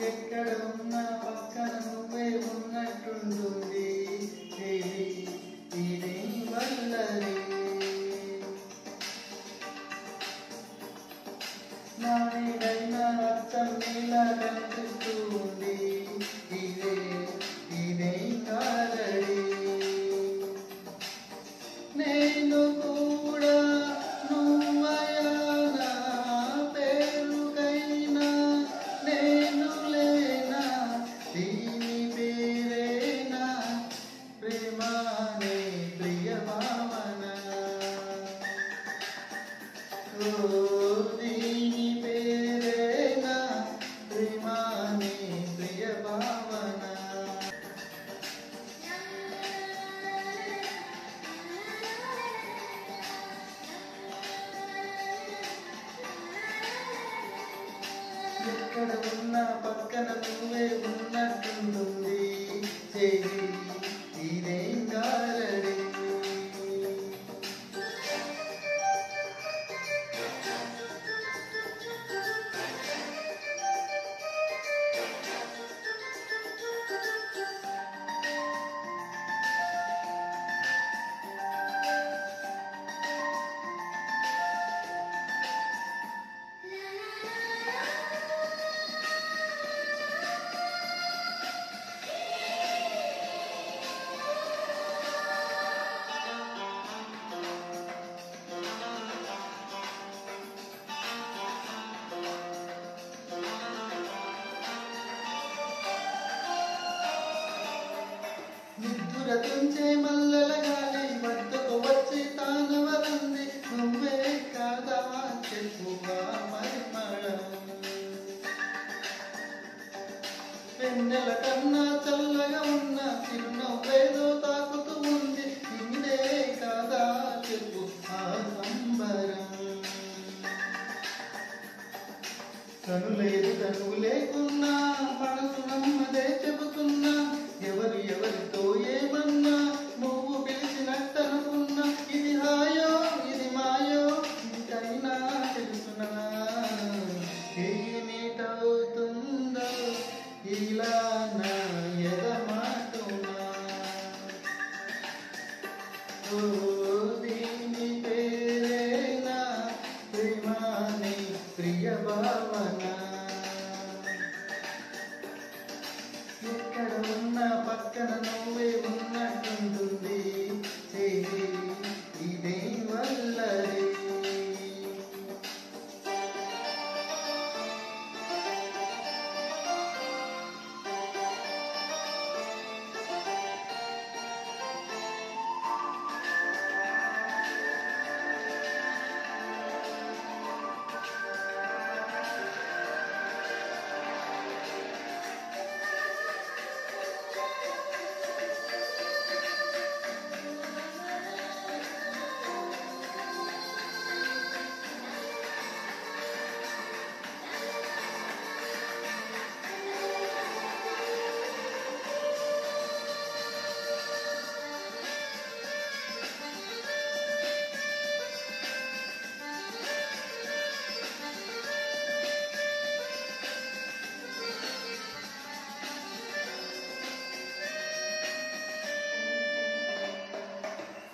ఎక్కడ ఉన్నా పక్కన నువ్వే ఉన్నట్టుంటుంది ఇదే వల్లరి నా నీడైనా అచ్చం నీలా కనిపిస్తూ ఉంది ఇదే కాలడి నేను కూడా నువ్వయానా పేరుకైనా నేను లేనా దీని పేరేనా ప్రేమానే ప్రియ భావన దీని పేరేనా ప్రేమానే ప్రియ భావన ఎక్కడ ఉన్నా పక్కన నువ్వే ఉన్నట్టుంటుంది ఇదేం కాలడి నిద్దురతుంచే మల్లెల గాలి వద్దకు వచ్చి తానవరంది నువ్వే కాదా చెప్పుగా పరిమళం వెన్నెల కన్నా చల్లగా ఉన్న చిరునవ్వేదో తాకుతూ ఉంది ఇదే కాదా చెప్పు ఆ సంబరం కనులేదు కనువు లేకున్నా మనసు నమ్మదే చెబుతున్నా ఎవరితో ఏమన్నా నువ్వు పిలిచినట్టనుకున్నా ఇది హాయో ఇది మాయో ఇంకైనా తెలుసునా ఏమిటవుతుందో ఇలా నా ఎదమాటునా దీని పేరేనా ప్రేమాని ప్రియ భావన ఎక్కడ ఉన్నా పక్కన నువ్వే ఉన్నట్టుంటుంది ఇదే వల్లరి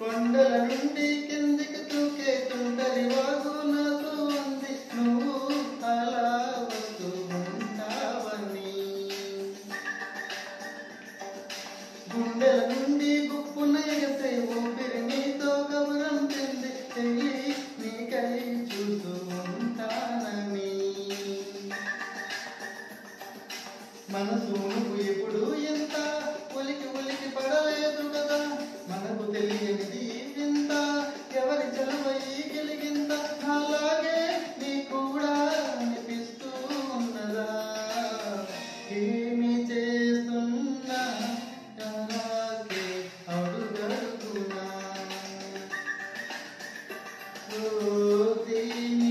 కొండల నుండి కిందికి దూకే తుంటరి వాగు నాతో ఉంది నువ్వు అలా వస్తూ ఉంటావని గుండెల నుండి గుప్పున ఎగసే ఊపిరి నీతో గౌరం చెంది చెయ్యి నీకై చూస్తూ ఉంటానని మనసు నువ్వు ఎప్పుడు ఎంత ఉలికి పడలేదు కదా మనకు తెలియనిది వింత ఎవరి చలవయి గెలిగింత అలాగే నీ కూడా అనిపిస్తూ ఉన్నదా ఏమి చేస్తున్నా అలాగే అడుగడుగునా దీని